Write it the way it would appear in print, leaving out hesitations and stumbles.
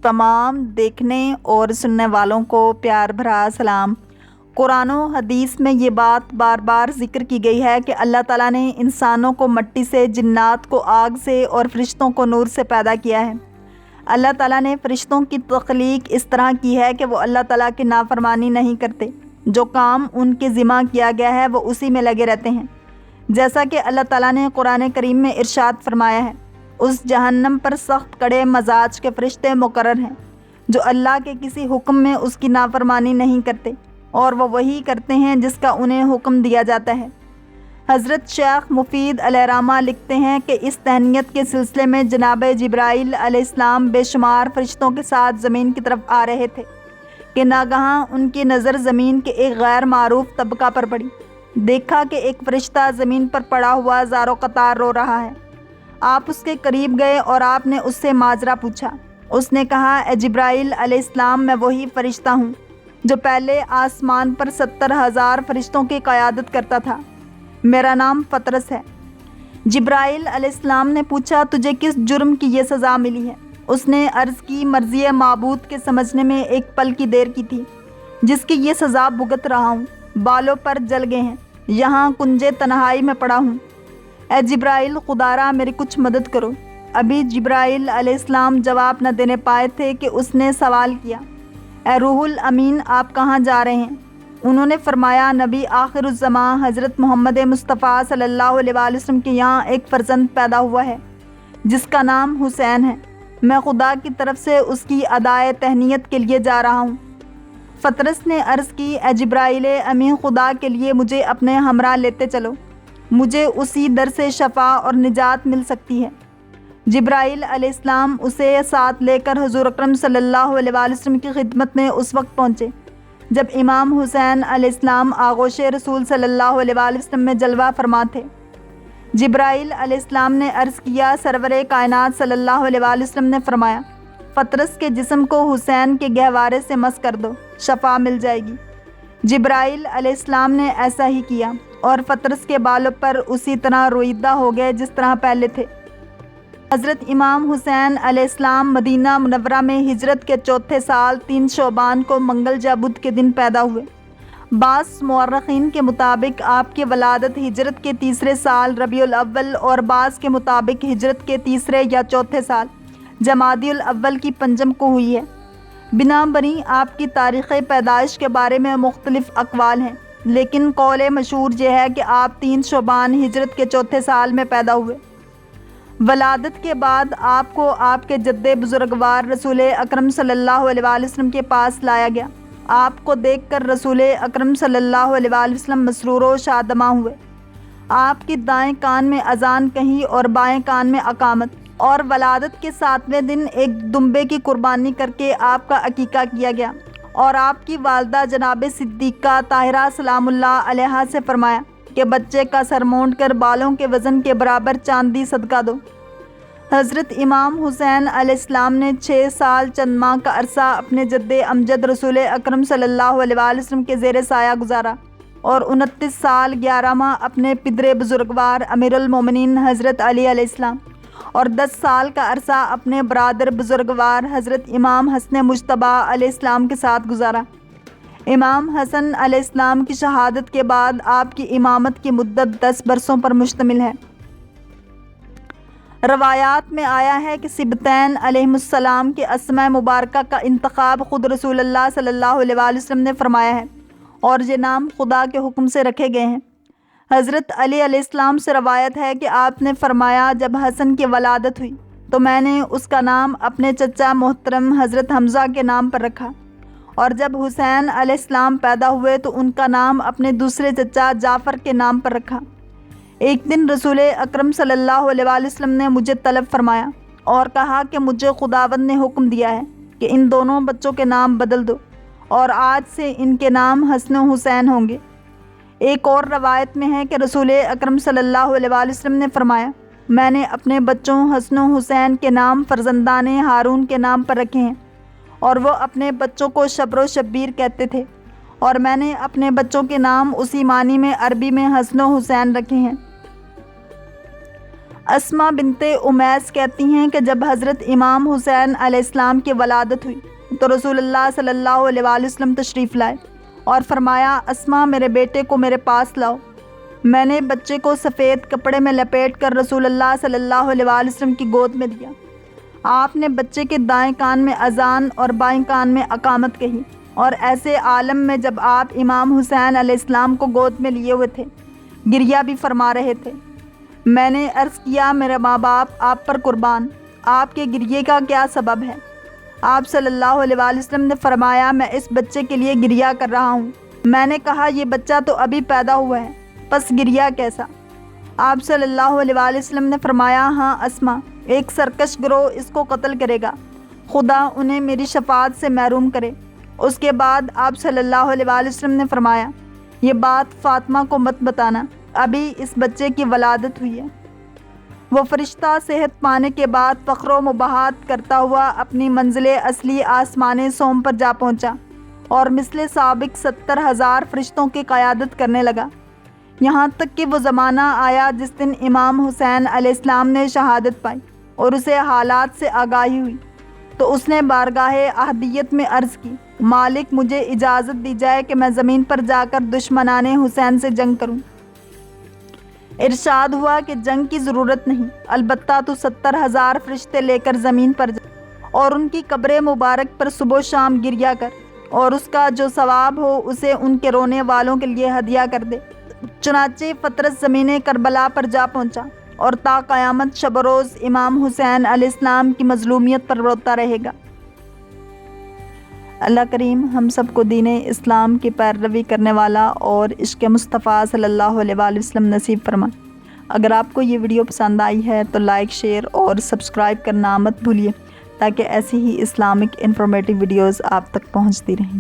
تمام دیکھنے اور سننے والوں کو پیار بھرا سلام۔ قرآن و حدیث میں یہ بات بار بار ذکر کی گئی ہے کہ اللہ تعالیٰ نے انسانوں کو مٹی سے، جنات کو آگ سے اور فرشتوں کو نور سے پیدا کیا ہے۔ اللہ تعالیٰ نے فرشتوں کی تخلیق اس طرح کی ہے کہ وہ اللہ تعالیٰ کی نافرمانی نہیں کرتے۔ جو کام ان کے ذمہ کیا گیا ہے وہ اسی میں لگے رہتے ہیں، جیسا کہ اللہ تعالیٰ نے قرآن کریم میں ارشاد فرمایا ہے، اس جہنم پر سخت کڑے مزاج کے فرشتے مقرر ہیں جو اللہ کے کسی حکم میں اس کی نافرمانی نہیں کرتے، اور وہ وہی کرتے ہیں جس کا انہیں حکم دیا جاتا ہے۔ حضرت شیخ مفید علیہ الرحمہ لکھتے ہیں کہ اس تہنیت کے سلسلے میں جناب جبرائیل علیہ السلام بے شمار فرشتوں کے ساتھ زمین کی طرف آ رہے تھے کہ ناگہاں ان کی نظر زمین کے ایک غیر معروف طبقہ پر پڑی۔ دیکھا کہ ایک فرشتہ زمین پر پڑا ہوا زار و قطار رو رہا ہے۔ آپ اس کے قریب گئے اور آپ نے اس سے ماجرا پوچھا۔ اس نے کہا، اے جبرائیل علیہ السلام، میں وہی فرشتہ ہوں جو پہلے آسمان پر 70,000 فرشتوں کی قیادت کرتا تھا۔ میرا نام فطرس ہے۔ جبرائیل علیہ السلام نے پوچھا، تجھے کس جرم کی یہ سزا ملی ہے؟ اس نے عرض کی، مرضی معبود کے سمجھنے میں ایک پل کی دیر کی تھی، جس کی یہ سزا بھگت رہا ہوں۔ بالوں پر جل گئے ہیں، یہاں کنجے تنہائی میں پڑا ہوں۔ اے جبرائیل، خدا را میری کچھ مدد کرو۔ ابھی جبرائیل علیہ السلام جواب نہ دینے پائے تھے کہ اس نے سوال کیا، اے روح الامین، آپ کہاں جا رہے ہیں؟ انہوں نے فرمایا، نبی آخر الزماں حضرت محمد مصطفیٰ صلی اللہ علیہ وآلہ وسلم کے یہاں ایک فرزند پیدا ہوا ہے جس کا نام حسین ہے۔ میں خدا کی طرف سے اس کی ادائے تہنیت کے لیے جا رہا ہوں۔ فطرس نے عرض کی، اے جبرائیل امین، خدا کے لیے مجھے اپنے ہمراہ لیتے چلو، مجھے اسی در سے شفا اور نجات مل سکتی ہے۔ جبرائیل علیہ السلام اسے ساتھ لے کر حضور اکرم صلی اللہ علیہ وآلہ وسلم کی خدمت میں اس وقت پہنچے جب امام حسین علیہ السلام آغوش رسول صلی اللہ علیہ وآلہ وسلم میں جلوہ فرما تھے۔ جبرائیل علیہ السلام نے عرض کیا، سرور کائنات صلی اللہ علیہ وآلہ وسلم نے فرمایا، فطرس کے جسم کو حسین کے گہوارے سے مس کر دو، شفا مل جائے گی۔ جبرائیل علیہ السلام نے ایسا ہی کیا اور فطرس کے بالوں پر اسی طرح رویدہ ہو گئے جس طرح پہلے تھے۔ حضرت امام حسین علیہ السلام مدینہ منورہ میں ہجرت کے چوتھے سال 3 شعبان کو منگل بدھ کے دن پیدا ہوئے۔ بعض مورخین کے مطابق آپ کی ولادت ہجرت کے تیسرے سال ربیع الاول اور بعض کے مطابق ہجرت کے تیسرے یا چوتھے سال جمادی الاول کی پنجم کو ہوئی ہے۔ بنا بنی آپ کی تاریخ پیدائش کے بارے میں مختلف اقوال ہیں، لیکن قول مشہور یہ ہے کہ آپ 3 شعبان ہجرت کے چوتھے سال میں پیدا ہوئے۔ ولادت کے بعد آپ کو آپ کے جد بزرگوار رسول اکرم صلی اللہ علیہ وآلہ وسلم کے پاس لایا گیا۔ آپ کو دیکھ کر رسول اکرم صلی اللہ علیہ وآلہ وسلم مسرور و شادماں ہوئے۔ آپ کی دائیں کان میں اذان کہی اور بائیں کان میں اقامت، اور ولادت کے 7ویں دن ایک دمبے کی قربانی کر کے آپ کا عقیقہ کیا گیا، اور آپ کی والدہ جناب صدیقہ طاہرہ سلام اللہ علیہا سے فرمایا کہ بچے کا سر مونڈ کر بالوں کے وزن کے برابر چاندی صدقہ دو۔ حضرت امام حسین علیہ السلام نے 6 سال چند ماہ کا عرصہ اپنے جد امجد رسول اکرم صلی اللہ علیہ وآلہ وسلم کے زیر سایہ گزارا، اور 29 سال 11 ماہ اپنے پدر بزرگوار امیر المومنین حضرت علی علیہ السلام اور 10 سال کا عرصہ اپنے برادر بزرگوار حضرت امام حسن مجتبی علیہ السلام کے ساتھ گزارا۔ امام حسن علیہ السلام کی شہادت کے بعد آپ کی امامت کی مدت 10 برسوں پر مشتمل ہے۔ روایات میں آیا ہے کہ سبتین علیہم السلام کے اسماء مبارکہ کا انتخاب خود رسول اللہ صلی اللہ علیہ وآلہ وسلم نے فرمایا ہے، اور یہ نام خدا کے حکم سے رکھے گئے ہیں۔ حضرت علی علیہ السلام سے روایت ہے کہ آپ نے فرمایا، جب حسن کی ولادت ہوئی تو میں نے اس کا نام اپنے چچا محترم حضرت حمزہ کے نام پر رکھا، اور جب حسین علیہ السلام پیدا ہوئے تو ان کا نام اپنے دوسرے چچا جعفر کے نام پر رکھا۔ ایک دن رسول اکرم صلی اللہ علیہ وآلہ وسلم نے مجھے طلب فرمایا اور کہا کہ مجھے خداوند نے حکم دیا ہے کہ ان دونوں بچوں کے نام بدل دو، اور آج سے ان کے نام حسن و حسین ہوں گے۔ ایک اور روایت میں ہے کہ رسول اکرم صلی اللہ علیہ وآلہ وسلم نے فرمایا، میں نے اپنے بچوں حسن و حسین کے نام فرزندان ہارون کے نام پر رکھے ہیں، اور وہ اپنے بچوں کو شبر و شبیر کہتے تھے، اور میں نے اپنے بچوں کے نام اسی معنی میں عربی میں حسن و حسین رکھے ہیں۔ اسما بنت امیس کہتی ہیں کہ جب حضرت امام حسین علیہ السلام کی ولادت ہوئی تو رسول اللہ صلی اللہ علیہ وآلہ وسلم تشریف لائے اور فرمایا اسما میرے بیٹے کو میرے پاس لاؤ۔ میں نے بچے کو سفید کپڑے میں لپیٹ کر رسول اللہ صلی اللہ علیہ وآلہ وسلم کی گود میں دیا۔ آپ نے بچے کے دائیں کان میں اذان اور بائیں کان میں اقامت کہی، اور ایسے عالم میں جب آپ امام حسین علیہ السلام کو گود میں لیے ہوئے تھے، گریہ بھی فرما رہے تھے۔ میں نے عرض کیا میرے ماں باپ آپ پر قربان، آپ کے گریے کا کیا سبب ہے؟ آپ صلی اللہ علیہ وآلہ وسلم نے فرمایا میں اس بچے کے لیے گریہ کر رہا ہوں۔ میں نے کہا یہ بچہ تو ابھی پیدا ہوا ہے، پس گریہ کیسا؟ آپ صلی اللہ علیہ وآلہ وسلم نے فرمایا ہاں اسما، ایک سرکش گروہ اس کو قتل کرے گا، خدا انہیں میری شفاعت سے محروم کرے۔ اس کے بعد آپ صلی اللہ علیہ وآلہ وسلم نے فرمایا یہ بات فاطمہ کو مت بتانا، ابھی اس بچے کی ولادت ہوئی ہے۔ وہ فرشتہ صحت پانے کے بعد فخر و مباحات کرتا ہوا اپنی منزل اصلی آسمان سوم پر جا پہنچا اور مثل سابق 70,000 فرشتوں کی قیادت کرنے لگا، یہاں تک کہ وہ زمانہ آیا جس دن امام حسین علیہ السلام نے شہادت پائی اور اسے حالات سے آگاہی ہوئی، تو اس نے بارگاہ احدیت میں عرض کی مالک مجھے اجازت دی جائے کہ میں زمین پر جا کر دشمنان حسین سے جنگ کروں۔ ارشاد ہوا کہ جنگ کی ضرورت نہیں، البتہ تو 70,000 فرشتے لے کر زمین پر جا اور ان کی قبر مبارک پر صبح و شام گریہ کر، اور اس کا جو ثواب ہو اسے ان کے رونے والوں کے لیے ہدیہ کر دے۔ چنانچہ فطرت زمین کربلا پر جا پہنچا اور تا قیامت شب و روز امام حسین علیہ السلام کی مظلومیت پر روتا رہے گا۔ اللہ کریم ہم سب کو دین اسلام کی پیروی کرنے والا اور عشق مصطفیٰ صلی اللہ علیہ وآلہ وسلم نصیب فرمائے۔ اگر آپ کو یہ ویڈیو پسند آئی ہے تو لائک، شیئر اور سبسکرائب کرنا مت بھولیے تاکہ ایسی ہی اسلامک انفارمیٹیو ویڈیوز آپ تک پہنچتی رہیں۔